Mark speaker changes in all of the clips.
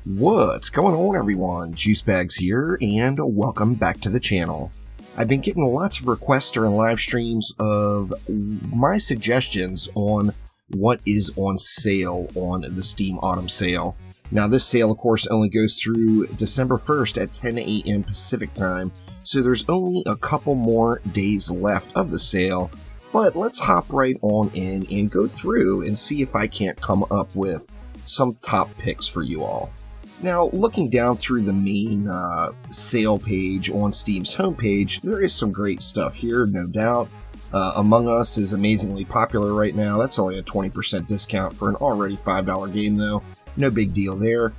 Speaker 1: What's going on, everyone? Juicebags here, and welcome back to the channel. I've been getting lots of requests during live streams of my suggestions on what is on sale on the Steam Autumn Sale. Now, this sale, of course, only goes through December 1st at 10 a.m. Pacific Time, so there's only a couple more days left of the sale. But let's hop right on in and go through and see if I can't come up with some top picks for you all. Now, looking down through the main sale page on Steam's homepage, there is some great stuff here, no doubt. Among Us is amazingly popular right now. That's only a 20% discount for an already $5 game, though. No big deal there.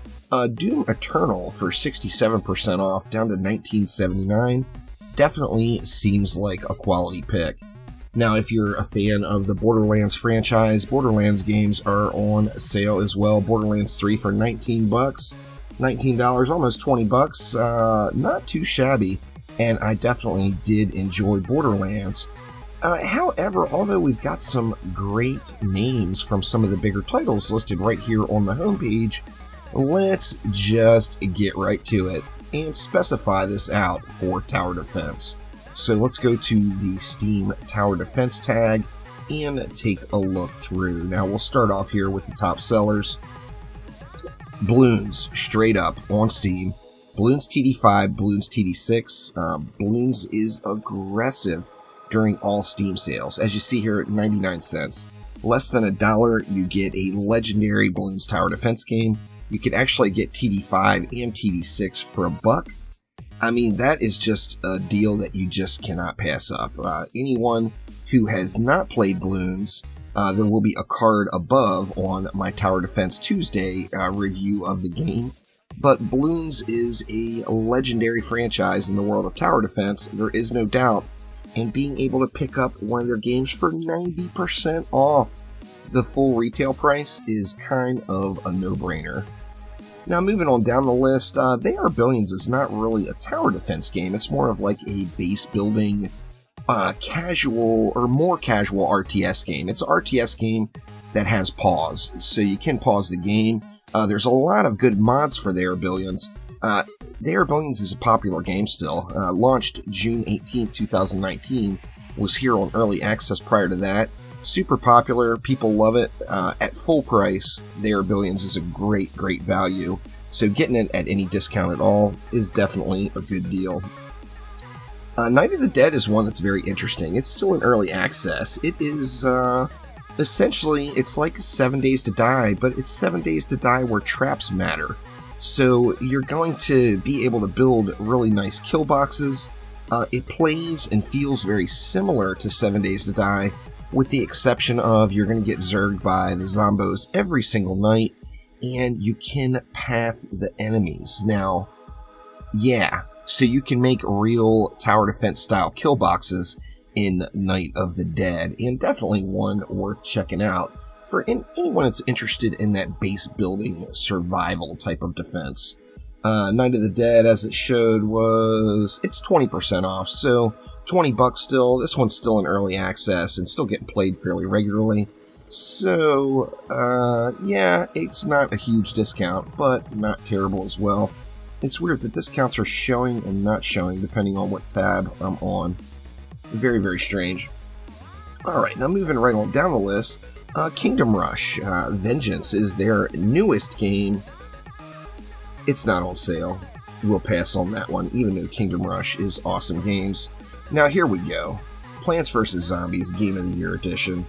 Speaker 1: Doom Eternal for 67% off, down to $19.79. Definitely seems like a quality pick. Now, if you're a fan of the Borderlands franchise, Borderlands games are on sale as well. Borderlands 3 for $19, $19, almost $20. Not too shabby, and I definitely did enjoy Borderlands. However, although we've got some great names from some of the bigger titles listed right here on the homepage, let's just get right to it and specify this out for Tower Defense. So let's go to the Steam Tower Defense tag and take a look through. Now, we'll start off here with the top sellers. Bloons, straight up on Steam. Bloons TD5, Bloons TD6. Bloons is aggressive during all Steam sales. As you see here at 99 cents. Less than $1, you get a legendary Bloons Tower Defense game. You can actually get TD5 and TD6 for $1. I mean, that is just a deal that you just cannot pass up. Anyone who has not played Bloons, there will be a card above on my Tower Defense Tuesday review of the game. But Bloons is a legendary franchise in the world of Tower Defense, there is no doubt. And being able to pick up one of their games for 90% off the full retail price is kind of a no-brainer. Now, moving on down the list, They Are Billions is not really a tower defense game. It's more of like a base building, casual or more casual RTS game. It's an RTS game that has pause, so you can pause the game. There's a lot of good mods for They Are Billions. They Are Billions is a popular game still. Launched June 18, 2019. Was here on early access prior to that. Super popular, people love it. At full price, They Are Billions is a great value. So getting it at any discount at all is definitely a good deal. Night of the Dead is one that's very interesting. It's still in early access. It is, essentially, it's like 7 Days to Die, but it's 7 Days to Die where traps matter. So you're going to be able to build really nice kill boxes. It plays and feels very similar to 7 Days to Die, with the exception of you're going to get zerged by the zombos every single night, and you can path the enemies. Now, yeah, so you can make real tower defense style kill boxes in Night of the Dead, and definitely one worth checking out for anyone that's interested in that base building survival type of defense. Night of the Dead, as it showed, it's 20% off, so $20 still. This one's still in early access and still getting played fairly regularly. So, yeah, it's not a huge discount, but not terrible as well. It's weird, the discounts are showing and not showing depending on what tab I'm on. Very strange. Alright, now moving right on down the list, Kingdom Rush. Vengeance is their newest game. It's not on sale. We'll pass on that one, even though Kingdom Rush is awesome games. Now, here we go. Plants vs. Zombies Game of the Year Edition.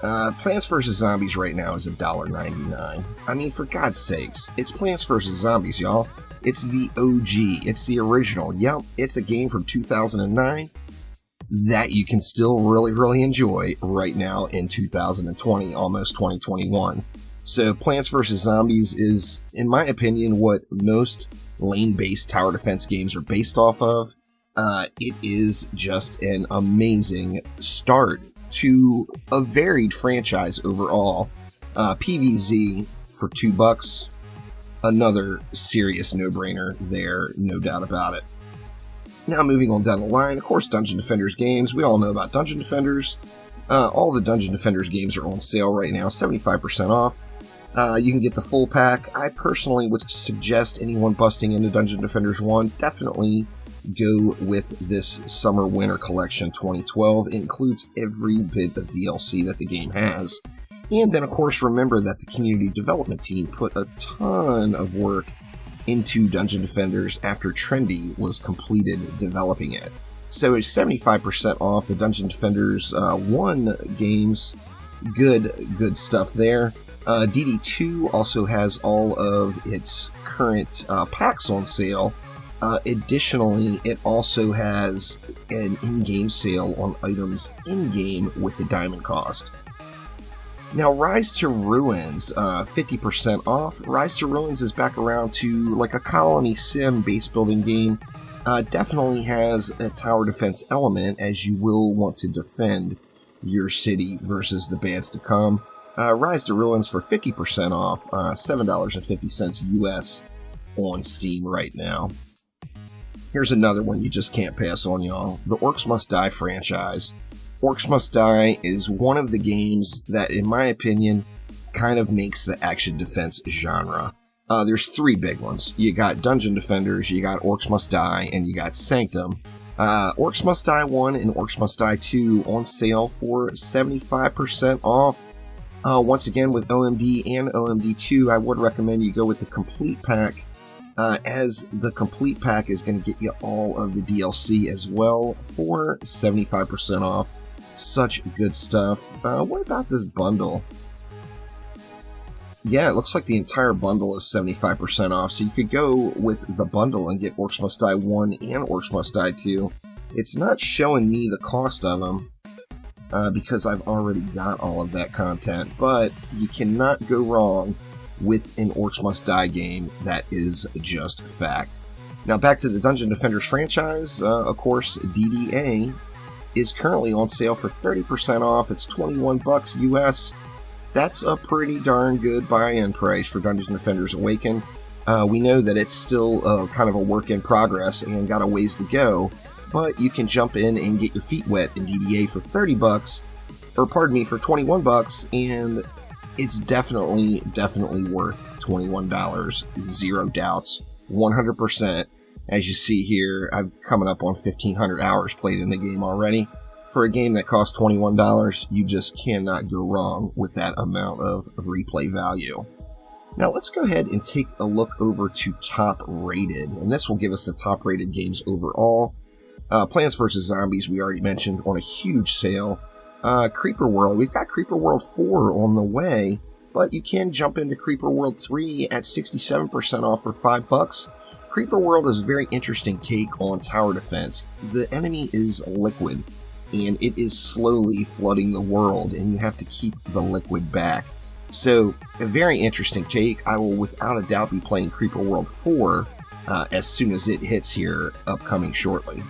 Speaker 1: Plants vs. Zombies right now is $1.99. I mean, for God's sakes, it's Plants vs. Zombies, y'all. It's the OG. It's the original. Yep, it's a game from 2009 that you can still really enjoy right now in 2020, almost 2021. So, Plants vs. Zombies is, in my opinion, what most lane-based tower defense games are based off of. It is just an amazing start to a varied franchise overall. PvZ for $2, another serious no-brainer there, no doubt about it. Now moving on down the line, of course, Dungeon Defenders games. We all know about Dungeon Defenders. All the Dungeon Defenders games are on sale right now, 75% off. You can get the full pack. I personally would suggest anyone busting into Dungeon Defenders 1 definitely go with this Summer Winter Collection 2012. It includes every bit of DLC that the game has. And then, of course, remember that the community development team put a ton of work into Dungeon Defenders after Trendy was completed developing it. So it's 75% off the Dungeon Defenders 1 games. Good stuff there. DD2 also has all of its current packs on sale. Additionally, it also has an in-game sale on items in-game with the diamond cost. Now, Rise to Ruins, 50% off. Rise to Ruins is back around to like a colony sim base building game. Definitely has a tower defense element, as you will want to defend your city versus the bands to come. Rise to Ruins for 50% off, $7.50 US on Steam right now. Here's another one you just can't pass on, y'all. The Orcs Must Die franchise. Orcs Must Die is one of the games that, in my opinion, kind of makes the action defense genre. There's three big ones. You got Dungeon Defenders, you got Orcs Must Die, and you got Sanctum. Orcs Must Die 1 and Orcs Must Die 2 on sale for 75% off. Once again, with OMD and OMD 2, I would recommend you go with the complete pack, as the complete pack is going to get you all of the DLC as well for 75% off. Such good stuff. What about this bundle? Yeah, it looks like the entire bundle is 75% off, so you could go with the bundle and get Orcs Must Die 1 and Orcs Must Die 2. It's not showing me the cost of them, because I've already got all of that content, but you cannot go wrong with an Orcs Must Die game. That is just fact. Now back to the Dungeon Defenders franchise. Of course, DDA is currently on sale for 30% off. It's $21 US. That's a pretty darn good buy-in price for Dungeon Defenders Awakened. We know that it's still kind of a work in progress and got a ways to go, but you can jump in and get your feet wet in DDA for $30, or pardon me, for $21, and it's definitely worth $21. Zero doubts, 100%. As you see here, I'm coming up on 1,500 hours played in the game already. For a game that costs $21, you just cannot go wrong with that amount of replay value. Now let's go ahead and take a look over to top rated, and this will give us the top rated games overall. Plants vs. Zombies, we already mentioned, on a huge sale. Creeper World, we've got Creeper World 4 on the way, but you can jump into Creeper World 3 at 67% off for $5. Creeper World is a very interesting take on tower defense. The enemy is liquid, and it is slowly flooding the world, and you have to keep the liquid back. So, a very interesting take. I will without a doubt be playing Creeper World 4 as soon as it hits here, upcoming shortly.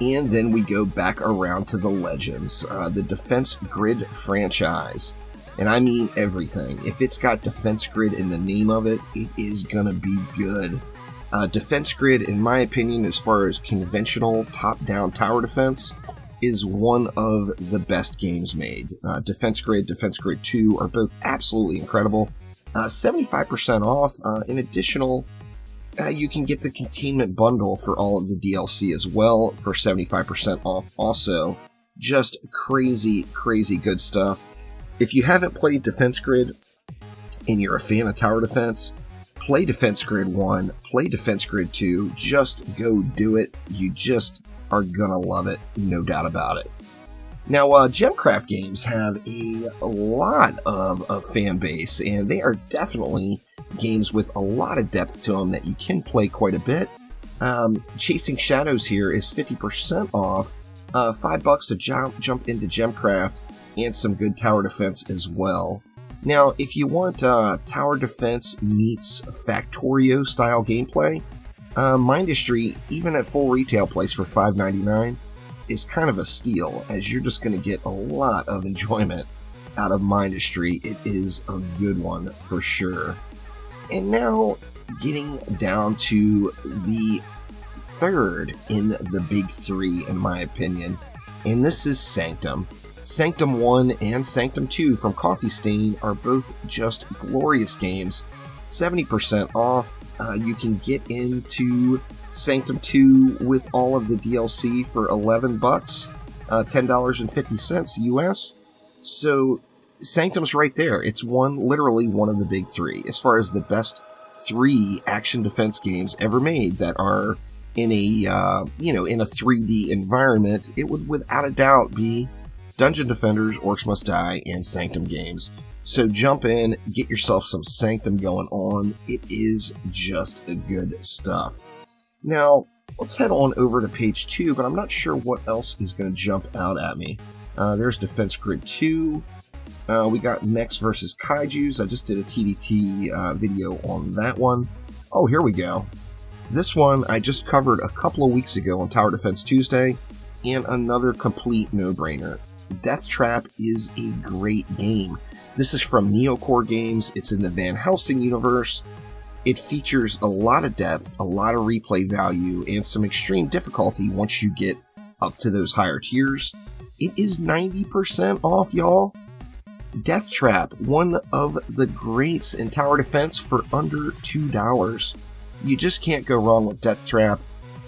Speaker 1: And then we go back around to the Legends, the Defense Grid franchise. And I mean everything. If it's got Defense Grid in the name of it, it is gonna be good. Defense Grid, in my opinion, as far as conventional top-down tower defense, is one of the best games made. Defense Grid 2 are both absolutely incredible. 75% off. In additional, you can get the Containment Bundle for all of the DLC as well for 75% off also. Just crazy good stuff. If you haven't played Defense Grid and you're a fan of tower defense, play Defense Grid 1, play Defense Grid 2, just go do it. You just are gonna love it, no doubt about it. Now, Gemcraft games have a lot of fan base, and they are definitely games with a lot of depth to them that you can play quite a bit. Chasing Shadows here is 50% off, $5 to jump into Gemcraft, and some good tower defense as well. Now, if you want tower defense meets Factorio style gameplay, Mindustry, even at full retail price for $5.99, is kind of a steal, as you're just going to get a lot of enjoyment out of Mindustry. It is a good one for sure. And now, getting down to the third in the big three, in my opinion, and this is Sanctum. Sanctum 1 and Sanctum 2 from Coffee Stain are both just glorious games. 70% off. You can get into Sanctum 2 with all of the DLC for $11, $10.50 US. So Sanctum's right there. It's literally one of the big three as far as the best 3 action defense games ever made that are in a in a 3D environment. It would without a doubt be Dungeon Defenders, Orcs Must Die, and Sanctum games. So jump in, get yourself some Sanctum going on. It is just good stuff. Now, let's head on over to page 2, but I'm not sure what else is going to jump out at me. There's Defense Grid 2. We got Mechs vs. Kaijus. I just did a TDT video on that one. Oh, here we go. This one I just covered a couple of weeks ago on Tower Defense Tuesday, and another complete no-brainer. Death Trap is a great game. This is from Neocore Games. It's in the Van Helsing universe. It features a lot of depth, a lot of replay value, and some extreme difficulty once you get up to those higher tiers. It is 90% off, y'all. Death Trap, one of the greats in tower defense for under $2. You just can't go wrong with Death Trap.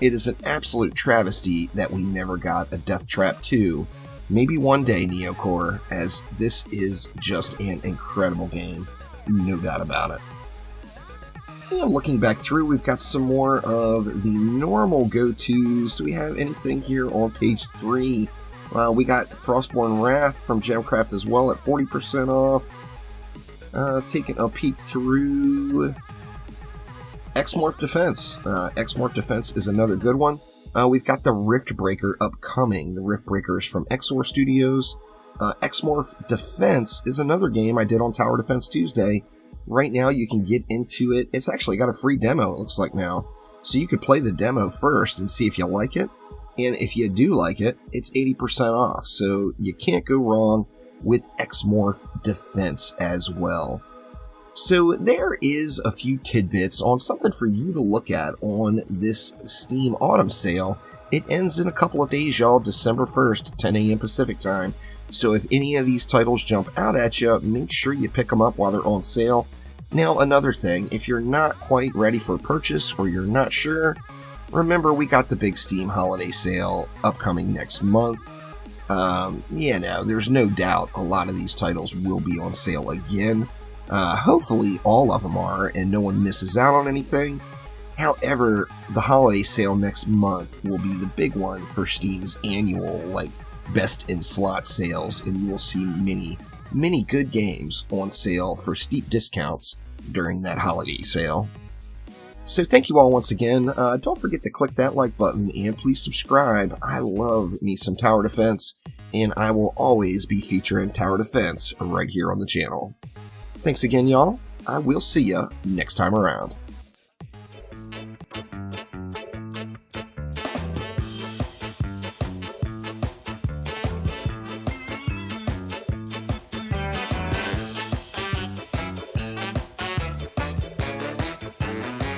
Speaker 1: It is an absolute travesty that we never got a Death Trap 2. Maybe one day, Neocore, as this is just an incredible game. No doubt about it. And looking back through, we've got some more of the normal go-tos. Do we have anything here on page 3? We got Frostborn Wrath from Gemcraft as well at 40% off. Taking a peek through XMorph Defense. XMorph Defense is another good one. We've got the Rift Breaker upcoming. The Rift Breaker is from Exor Studios. XMorph Defense is another game I did on Tower Defense Tuesday. Right now you can get into it. It's actually got a free demo, it looks like now. So you could play the demo first and see if you like it. And if you do like it, it's 80% off. So you can't go wrong with XMorph Defense as well. So there is a few tidbits on something for you to look at on this Steam Autumn Sale. It ends in a couple of days, y'all, December 1st, 10 a.m. Pacific time. So if any of these titles jump out at you, make sure you pick them up while they're on sale. Now, another thing, if you're not quite ready for purchase or you're not sure, remember we got the big Steam Holiday Sale upcoming next month. There's no doubt a lot of these titles will be on sale again. Hopefully all of them are, and no one misses out on anything. However, the holiday sale next month will be the big one for Steam's annual, Best in Slot sales, and you will see many good games on sale for steep discounts during that holiday sale. So thank you all once again. Don't forget to click that like button, and please subscribe. I love me some Tower Defense, and I will always be featuring Tower Defense right here on the channel. Thanks again, y'all. I will see ya next time around.